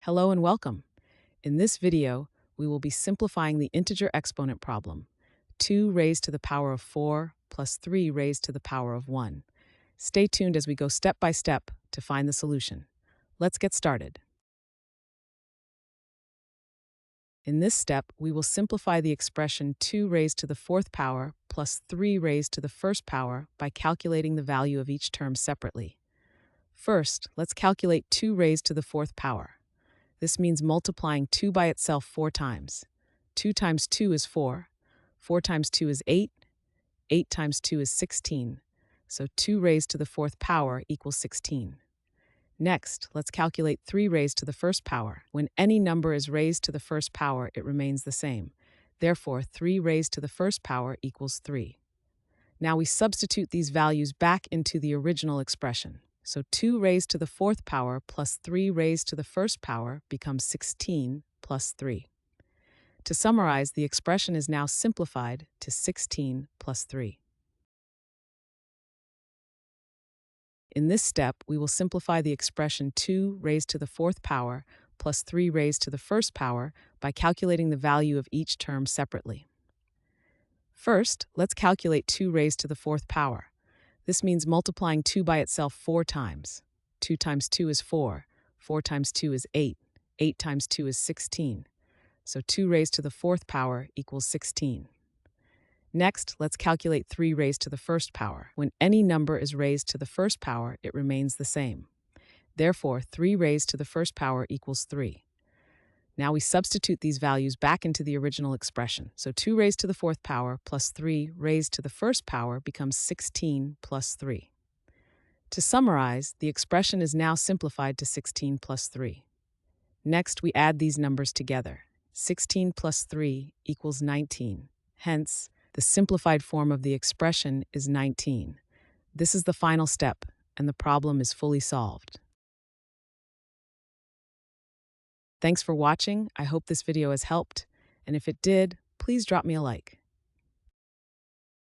Hello and welcome. In this video, we will be simplifying the integer exponent problem, 2 raised to the power of 4 plus 3 raised to the power of 1. Stay tuned as we go step by step to find the solution. Let's get started. In this step, we will simplify the expression 2 raised to the fourth power plus 3 raised to the first power by calculating the value of each term separately. First, let's calculate 2 raised to the fourth power. This means multiplying 2 by itself 4 times. 2 times 2 is 4. 4 times 2 is 8. 8 times 2 is 16. So 2 raised to the fourth power equals 16. Next, let's calculate 3 raised to the first power. When any number is raised to the first power, it remains the same. Therefore, 3 raised to the first power equals 3. Now we substitute these values back into the original expression. So 2 raised to the fourth power plus 3 raised to the first power becomes 16 plus 3. To summarize, the expression is now simplified to 16 plus 3. In this step, we will simplify the expression 2 raised to the fourth power plus 3 raised to the first power by calculating the value of each term separately. First, let's calculate 2 raised to the fourth power. This means multiplying 2 by itself 4 times. 2 times 2 is 4. 4 times 2 is 8. 8 times 2 is 16. So 2 raised to the fourth power equals 16. Next, let's calculate 3 raised to the first power. When any number is raised to the first power, it remains the same. Therefore, 3 raised to the first power equals 3. Now we substitute these values back into the original expression. So 2 raised to the fourth power plus 3 raised to the first power becomes 16 plus 3. To summarize, the expression is now simplified to 16 plus 3. Next, we add these numbers together. 16 plus 3 equals 19. Hence, the simplified form of the expression is 19. This is the final step, and the problem is fully solved. Thanks for watching. I hope this video has helped, and if it did, please drop me a like.